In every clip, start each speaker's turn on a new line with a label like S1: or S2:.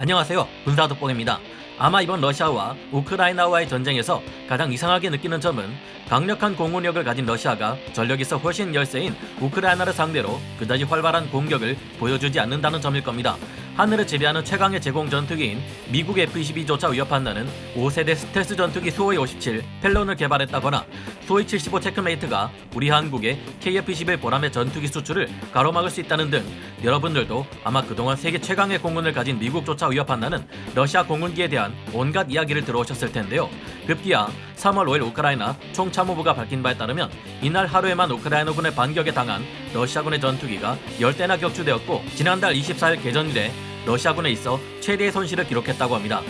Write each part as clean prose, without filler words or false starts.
S1: 안녕하세요. 군사돋보기입니다. 아마 이번 러시아와 우크라이나와의 전쟁에서 가장 이상하게 느끼는 점은 강력한 공군력을 가진 러시아가 전력에서 훨씬 열세인 우크라이나를 상대로 그다지 활발한 공격을 보여주지 않는다는 점일 겁니다. 하늘을 지배하는 최강의 제공 전투기인 미국 F-22조차 위협한다는 5세대 스텔스 전투기 수호이 57 펠론을 개발했다거나 수호이 75 체크메이트가 우리 한국의 KF-21 보람의 전투기 수출을 가로막을 수 있다는 등 여러분들도 아마 그동안 세계 최강의 공군을 가진 미국조차 위협한다는 러시아 공군기에 대한 온갖 이야기를 들어오셨을 텐데요. 급기야 3월 5일 우크라이나 총참모부가 밝힌 바에 따르면 이날 하루에만 우크라이나군의 반격에 당한 러시아군의 전투기가 10대나 격추되었고 지난달 24일 개전 이래 러시아군에 있어 최대의 손실을 기록했다고 합니다.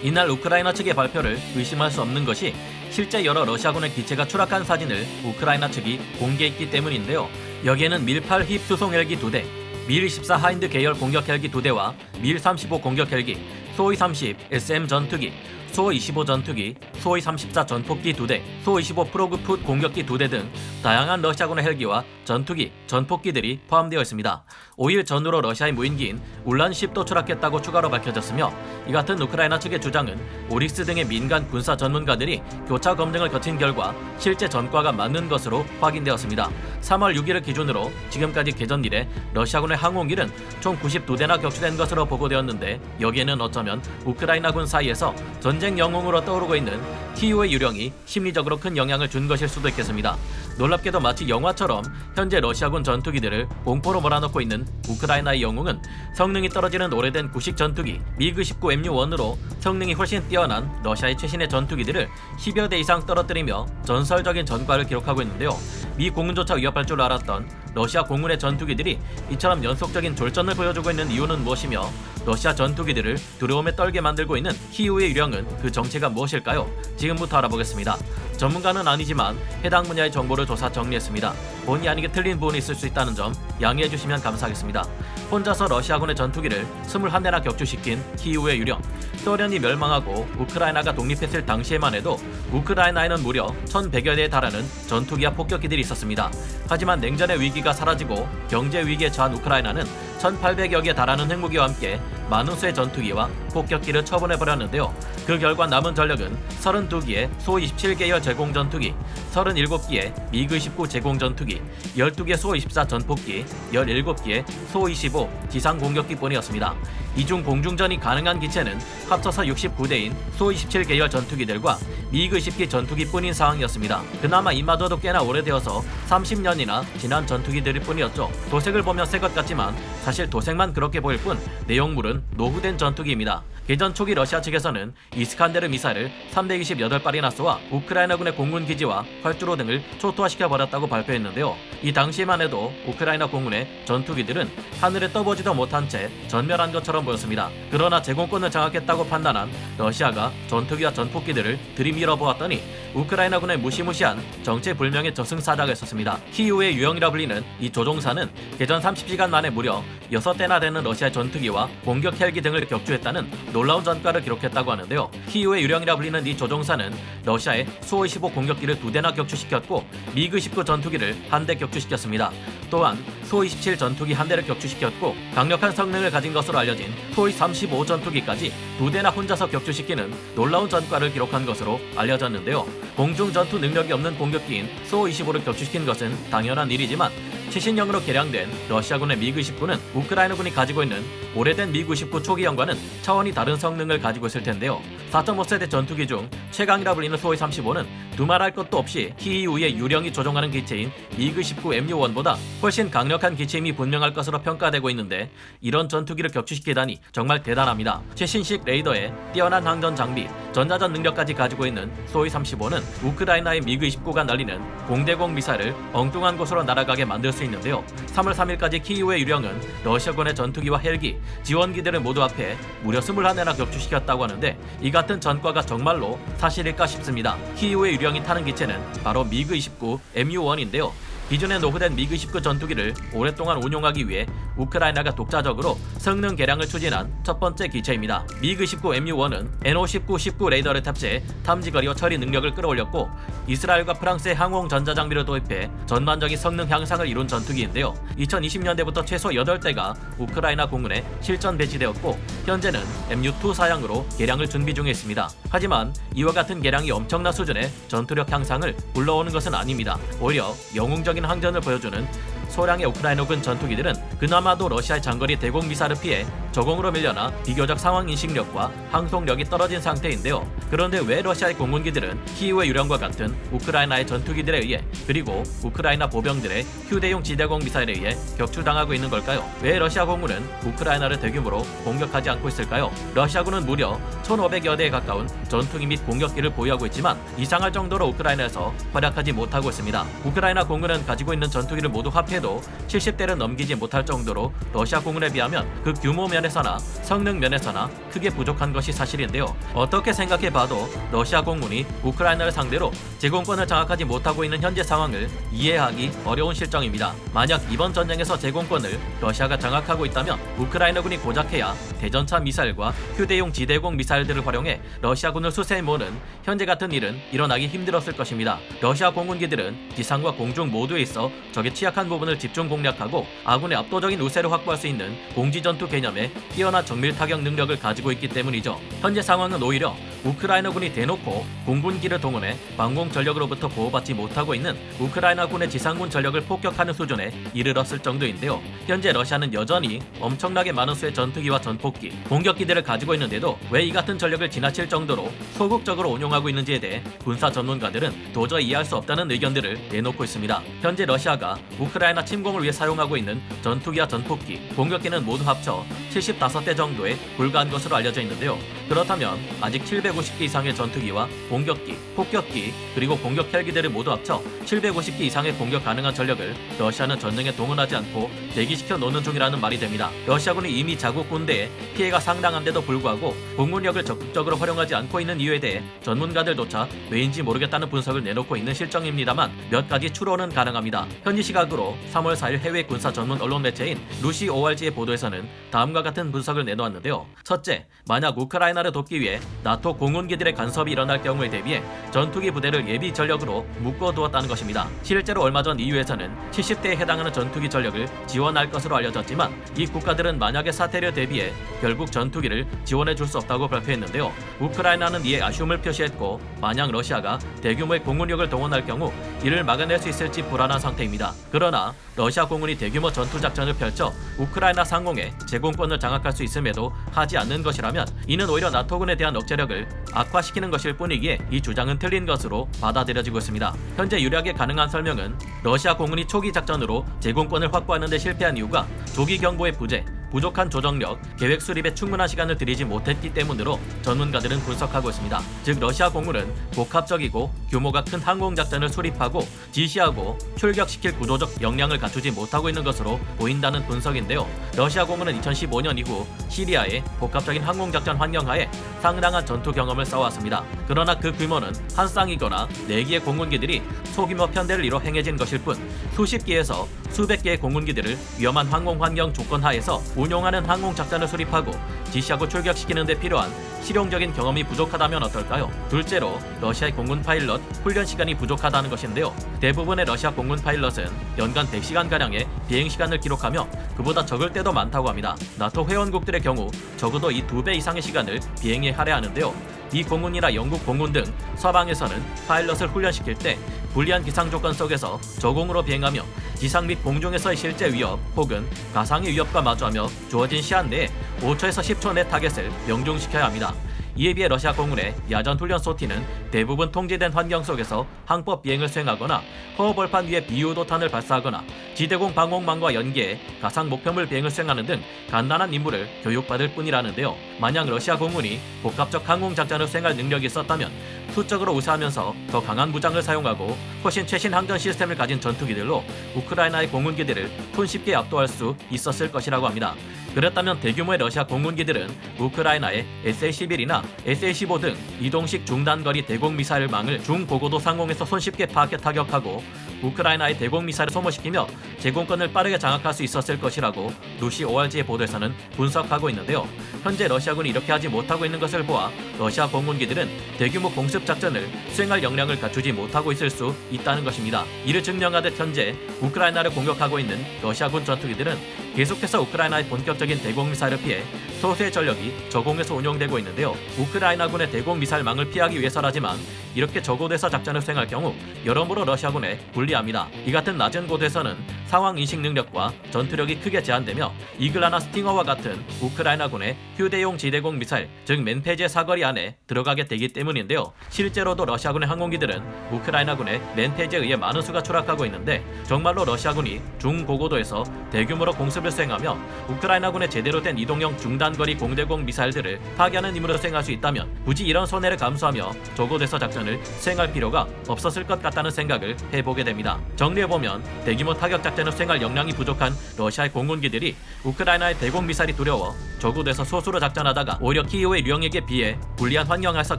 S1: 이날 우크라이나 측의 발표를 의심할 수 없는 것이 실제 여러 러시아군의 기체가 추락한 사진을 우크라이나 측이 공개했기 때문인데요. 여기에는 밀8 힙 수송 헬기 2대, 밀24 하인드 계열 공격 헬기 2대와 밀35 공격 헬기, 수호이 30 SM 전투기, 수호이 25 전투기, 수호이 34 전폭기 2대, 수호이 25 프로그풋 공격기 2대 등 다양한 러시아군의 헬기와 전투기, 전폭기들이 포함되어 있습니다. 5일 전후로 러시아의 무인기인 울란십도 추락했다고 추가로 밝혀졌으며 이 같은 우크라이나 측의 주장은 오릭스 등의 민간 군사 전문가들이 교차 검증을 거친 결과 실제 전과가 맞는 것으로 확인되었습니다. 3월 6일을 기준으로 지금까지 개전 이래 러시아군의 항공기는 총 92대나 격추된 것으로 보고되었는데 여기에는 어쩌면 우크라이나군 사이에서 전쟁 영웅으로 떠오르고 있는 TU의 유령이 심리적으로 큰 영향을 준 것일 수도 있겠습니다. 놀랍게도 마치 영화처럼 현재 러시아군 전투기들을 공포로 몰아넣고 있는 우크라이나의 영웅은 성능이 떨어지는 오래된 구식 전투기 미그19 MU1으로 성능이 훨씬 뛰어난 러시아의 최신의 전투기들을 10여 대 이상 떨어뜨리며 전설적인 전과를 기록하고 있는데요. 미 공군조차 위협할 줄 알았던 러시아 공군의 전투기들이 이처럼 연속적인 졸전을 보여주고 있는 이유는 무엇이며 러시아 전투기들을 두려움에 떨게 만들고 있는 키이우의 유령은 그 정체가 무엇일까요? 지금부터 알아보겠습니다. 전문가는 아니지만 해당 분야의 정보를 조사 정리했습니다. 본의 아니게 틀린 부분이 있을 수 있다는 점 양해해 주시면 감사하겠습니다. 혼자서 러시아군의 전투기를 21대나 격추시킨 키이우의 유령. 소련이 멸망하고 우크라이나가 독립했을 당시에만 해도 우크라이나에는 무려 1100여 대에 달하는 전투기와 폭격기들이 있었습니다. 하지만 냉전의 위기가 사라지고 경제 위기에 처한 우크라이나는 1800여 개에 달하는 핵무기와 함께 많은 수의 전투기와 폭격기를 처분해버렸는데요. 그 결과 남은 전력은 32기의 수-27 계열 제공전투기, 37기의 미그-19 제공전투기, 12기의 수-24 전폭기, 17기의 수-25 지상공격기뿐이었습니다. 이중 공중전이 가능한 기체는 합쳐서 69대인 수-27 계열 전투기들과 미그-10기 전투기뿐인 상황이었습니다. 그나마 이마저도 꽤나 오래되어서 30년이나 지난 전투기들일 뿐이었죠. 도색을 보면 새 것 같지만 사실 도색만 그렇게 보일 뿐 내용물은 노후된 전투기입니다. 개전 초기 러시아 측에서는 이스칸데르 미사일을 328발이나 쏘아 우크라이나군의 공군기지와 활주로 등을 초토화시켜버렸다고 발표했는데요. 이 당시에만 해도 우크라이나 공군의 전투기들은 하늘에 떠보지도 못한 채 전멸한 것처럼 보였습니다. 그러나 제공권을 장악했다고 판단한 러시아가 전투기와 전폭기들을 들이밀어 보았더니 우크라이나군의 무시무시한 정체불명의 저승사자가 있었습니다. 키이우의 유형이라 불리는 이 조종사는 개전 30시간 만에 무려 6대나 되는 러시아 전투기와 공격 헬기 등을 격추했다는 놀라운 전과를 기록했다고 하는데요. 키이우의 유령이라 불리는 이 조종사는 러시아의 수-25 공격기를 2대나 격추시켰고 미그-19 전투기를 1대 격추시켰습니다. 또한 수-27 전투기 1대를 격추시켰고 강력한 성능을 가진 것으로 알려진 수-35 전투기까지 2대나 혼자서 격추시키는 놀라운 전과를 기록한 것으로 알려졌는데요. 공중 전투 능력이 없는 공격기인 수-25를 격추시킨 것은 당연한 일이지만 최신형으로 개량된 러시아군의 미그-19는 우크라이나군이 가지고 있는 오래된 미그-19 초기형과는 차원이 다른 성능을 가지고 있을 텐데요. 4.5세대 전투기 중 최강이라 불리는 수호이 35는 두말할 것도 없이 키이우의 유령이 조종하는 기체인 미그-19 MU1보다 훨씬 강력한 기체임이 분명할 것으로 평가되고 있는데 이런 전투기를 격추시키다니 정말 대단합니다. 최신식 레이더에 뛰어난 항전 장비, 전자전 능력까지 가지고 있는 수호이 35는 우크라이나의 미그-29가 날리는 공대공 미사일을 엉뚱한 곳으로 날아가게 만들 수 있는데요. 3월 3일까지 키이우의 유령은 러시아군의 전투기와 헬기, 지원기들을 모두 합해 무려 21대나 격추시켰다고 하는데 이 같은 전과가 정말로 사실일까 싶습니다. 키이우의 유령이 타는 기체는 바로 미그-29 MU1인데요. 기존의 노후된 미그-19 전투기를 오랫동안 운용하기 위해 우크라이나가 독자적으로 성능 개량을 추진한 첫 번째 기체입니다. 미그-19 MU-1은 NO-19 레이더를 탑재해 탐지거리와 처리 능력을 끌어올렸고 이스라엘과 프랑스의 항공 전자장비를 도입해 전반적인 성능 향상을 이룬 전투기인데요. 2020년대부터 최소 8대가 우크라이나 공군에 실전 배치되었고 현재는 MU-2 사양으로 개량을 준비 중에 있습니다. 하지만 이와 같은 개량이 엄청난 수준의 전투력 향상을 불러오는 것은 아닙니다. 오히려 영웅적인 항전을 보여주는 소량의 우크라이나군 전투기들은 그나마도 러시아의 장거리 대공 미사일을 피해 저공으로 밀려나 비교적 상황 인식력과 항속력이 떨어진 상태인데요. 그런데 왜 러시아의 공군기들은 키이우의 유령과 같은 우크라이나의 전투기들에 의해 그리고 우크라이나 보병들의 휴대용 지대공 미사일에 의해 격추당하고 있는 걸까요? 왜 러시아 공군은 우크라이나를 대규모로 공격하지 않고 있을까요? 러시아군은 무려 1,500여 대에 가까운 전투기 및 공격기를 보유하고 있지만 이상할 정도로 우크라이나에서 활약하지 못하고 있습니다. 우크라이나 공군은 가지고 있는 전투기를 모두 합해도 70대를 넘기지 못할 정도로 러시아 공군에 비하면 그 규모 면에서나 성능 면에서나 크게 부족한 것이 사실인데요. 어떻게 생각해봐도 러시아 공군이 우크라이나를 상대로 제공권을 장악하지 못하고 있는 현재 상황을 이해하기 어려운 실정입니다. 만약 이번 전쟁에서 제공권을 러시아가 장악하고 있다면 우크라이나군이 고작해야 대전차 미사일과 휴대용 지대공 미사일들을 활용해 러시아군을 수세에 모는 현재 같은 일은 일어나기 힘들었을 것입니다. 러시아 공군기들은 지상과 공중 모두에 있어 적의 취약한 부분을 집중 공략하고 아군의 압도적인 우세를 확보할 수 있는 공지전투 개념에 뛰어난 정밀 타격 능력을 가지고 있기 때문이죠. 현재 상황은 오히려 우크라이나군이 대놓고 공군기를 동원해 방공 전력으로부터 보호받지 못하고 있는 우크라이나군의 지상군 전력을 폭격하는 수준에 이르렀을 정도인데요. 현재 러시아는 여전히 엄청나게 많은 수의 전투기와 전폭기, 공격기들을 가지고 있는데도 왜 이 같은 전력을 지나칠 정도로 소극적으로 운용하고 있는지에 대해 군사 전문가들은 도저히 이해할 수 없다는 의견들을 내놓고 있습니다. 현재 러시아가 우크라이나 침공을 위해 사용하고 있는 전투기와 전폭기, 공격기는 모두 합쳐 75대 정도에 불과한 것으로 알려져 있는데요. 그렇다면 아직 750기 이상의 전투기와 공격기, 폭격기, 그리고 공격 헬기들을 모두 합쳐 750기 이상의 공격 가능한 전력을 러시아는 전쟁에 동원하지 않고 대기시켜 놓는 중이라는 말이 됩니다. 러시아군이 이미 자국 군대에 피해가 상당한데도 불구하고 공군력을 적극적으로 활용하지 않고 있는 이유에 대해 전문가들조차 왜인지 모르겠다는 분석을 내놓고 있는 실정입니다만 몇 가지 추론은 가능합니다. 현지 시각으로 3월 4일 해외 군사 전문 언론 매체인 루시 ORG의 보도에서는 다음과 같은 분석을 내놓았는데요. 첫째, 만약 우크라이나를 돕기 위해 나토 공군기들의 간섭이 일어날 경우에 대비해 전투기 부대를 예비 전력으로 묶어두었다는 것입니다. 실제로 얼마 전 EU에서는 70대에 해당하는 전투기 전력을 지원할 것으로 알려졌지만 이 국가들은 만약의 사태를 대비해 결국 전투기를 지원해 줄 수 없다고 발표했는데요. 우크라이나는 이에 아쉬움을 표시했고 만약 러시아가 대규모의 공군력을 동원할 경우 이를 막아낼 수 있을지 불안한 상태입니다. 그러나 러시아 공군이 대규모 전투작전을 펼쳐 우크라이나 상공에 제공권을 장악할 수 있음에도 하지 않는 것이라면 이는 오히려 나토군에 대한 억제력을 악화시키는 것일 뿐이기에 이 주장은 틀린 것으로 받아들여지고 있습니다. 현재 유력하게 가능한 설명은 러시아 공군이 초기 작전으로 제공권을 확보하는 데 실패한 이유가 조기 경보의 부재, 부족한 조정력, 계획 수립에 충분한 시간을 들이지 못했기 때문으로 전문가들은 분석하고 있습니다. 즉 러시아 공군은 복합적이고 규모가 큰 항공작전을 수립하고 지시하고 출격시킬 구조적 역량을 갖추지 못하고 있는 것으로 보인다는 분석인데요. 러시아 공군은 2015년 이후 시리아의 복합적인 항공작전 환경하에 상당한 전투 경험을 쌓아왔습니다. 그러나 그 규모는 한 쌍이거나 4기의 공군기들이 소규모 편대를 이뤄 행해진 것일 뿐 수십 기에서 수백 개의 공군기들을 위험한 항공 환경 조건 하에서 운용하는 항공작전을 수립하고 지시하고 출격시키는 데 필요한 실용적인 경험이 부족하다면 어떨까요? 둘째로 러시아의 공군 파일럿 훈련 시간이 부족하다는 것인데요. 대부분의 러시아 공군 파일럿은 연간 100시간가량의 비행시간을 기록하며 그보다 적을 때도 많다고 합니다. 나토 회원국들의 경우 적어도 이 2배 이상의 시간을 비행에 할애하는데요. 미 공군이나 영국 공군 등 서방에서는 파일럿을 훈련시킬 때 불리한 기상 조건 속에서 저공으로 비행하며 지상 및 공중에서의 실제 위협 혹은 가상의 위협과 마주하며 주어진 시한 내에 5초에서 10초 내 타겟을 명중시켜야 합니다. 이에 비해 러시아 공군의 야전 훈련 소티는 대부분 통제된 환경 속에서 항법 비행을 수행하거나 허허벌판 위에 비유도탄을 발사하거나 지대공 방공망과 연계해 가상 목표물 비행을 수행하는 등 간단한 임무를 교육받을 뿐이라는데요. 만약 러시아 공군이 복합적 항공작전을 수행할 능력이 있었다면 수적으로 우세하면서 더 강한 무장을 사용하고 훨씬 최신 항전 시스템을 가진 전투기들로 우크라이나의 공군기들을 손쉽게 압도할 수 있었을 것이라고 합니다. 그렇다면 대규모의 러시아 공군기들은 우크라이나의 SA-11이나 SA-15 등 이동식 중단거리 대공 미사일망을 중고고도 상공에서 손쉽게 파악해 타격하고 우크라이나의 대공 미사일을 소모시키며 제공권을 빠르게 장악할 수 있었을 것이라고 루시 ORG의 보도에서는 분석하고 있는데요. 현재 러시아군이 이렇게 하지 못하고 있는 것을 보아 러시아 공군기들은 대규모 공습 작전을 수행할 역량을 갖추지 못하고 있을 수 있다는 것입니다. 이를 증명하듯 현재 우크라이나를 공격하고 있는 러시아군 전투기들은 계속해서 우크라이나의 본격적인 대공미사일을 피해 소수의 전력이 저공에서 운용되고 있는데요. 우크라이나군의 대공미사일망을 피하기 위해서라지만 이렇게 저고도에서 작전을 수행할 경우 여러모로 러시아군에 불리합니다. 이 같은 낮은 고도에서는 상황 인식 능력과 전투력이 크게 제한되며 이글라나 스팅어와 같은 우크라이나군의 휴대용 지대공 미사일, 즉 맨페제 사거리 안에 들어가게 되기 때문인데요. 실제로도 러시아군의 항공기들은 우크라이나군의 맨페제에 의해 많은 수가 추락하고 있는데 정말로 러시아군이 중고고도에서 대규모로 공습을 수행하며 우크라이나군의 제대로 된 이동형 중단거리 공대공 미사일들을 파괴하는 임무를 수행할 수 있다면 굳이 이런 손해를 감수하며 저고도에서 작전을 수행할 필요가 없었을 것 같다는 생각을 해보게 됩니다. 정리해보면 대규모 타격 작전을 수행할 역량이 부족한 러시아의 공군기들이 우크라이나의 대공 미사일이 두려워 저고도에서 소수로 작전하다가 오히려 키이우의 류영에게 비해 불리한 환경에서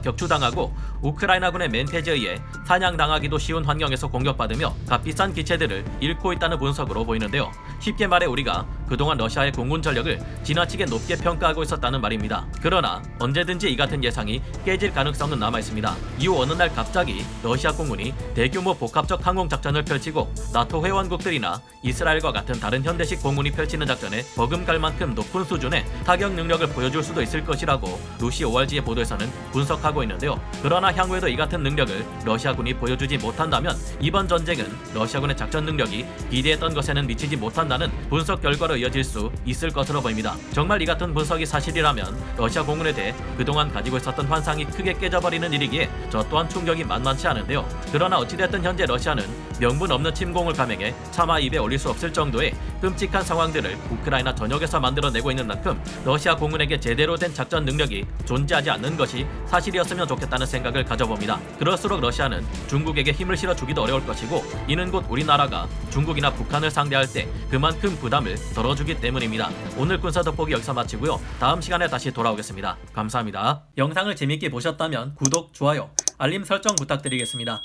S1: 격추당하고 우크라이나군의 맨페제에 의해 사냥당하기도 쉬운 환경에서 공격받으며 값비싼 기체들을 잃고 있다는 분석으로 보이는데요. 쉽게 말해 우리가 그동안 러시아의 공군 전력을 지나치게 높게 평가하고 있었다는 말입니다. 그러나 언제든지 이 같은 예상이 깨질 가능성은 남아있습니다. 이후 어느 날 갑자기 러시아 공군이 대규모 복합적 항공작전을 펼치고 나토 회원국들이나 이스라엘과 같은 다른 현대식 공군이 펼치는 작전에 버금갈 만큼 높은 수준의 타격 능력을 보여줄 수도 있을 것이라고 루시 ORG의 보도에서는 분석하고 있는데요. 그러나 향후에도 이 같은 능력을 러시아군이 보여주지 못한다면 이번 전쟁은 러시아군의 작전 능력이 기대했던 것에는 미치지 못한다는 분석 결과로 이어질 수 있을 것으로 보입니다. 정말 이 같은 분석이 사실이라면 러시아 공군에 대해 그동안 가지고 있었던 환상이 크게 깨져버리는 일이기에 저 또한 충격이 만만치 않은데요. 그러나 어찌됐든 현재 러시아는 명분 없는 침공을 감행해 차마 입에 올릴 수 없을 정도의 끔찍한 상황들을 우크라이나 전역에서 만들어내고 있는 만큼 러시아 공군에게 제대로 된 작전 능력이 존재하지 않는 것이 사실이었으면 좋겠다는 생각을 가져봅니다. 그럴수록 러시아는 중국에게 힘을 실어주기도 어려울 것이고 이는 곧 우리나라가 중국이나 북한을 상대할 때 그만큼 부담을 덜어주기 때문입니다. 오늘 군사 돋보기 여기서 마치고요. 다음 시간에 다시 돌아오겠습니다. 감사합니다. 영상을 재밌게 보셨다면 구독, 좋아요, 알림 설정 부탁드리겠습니다.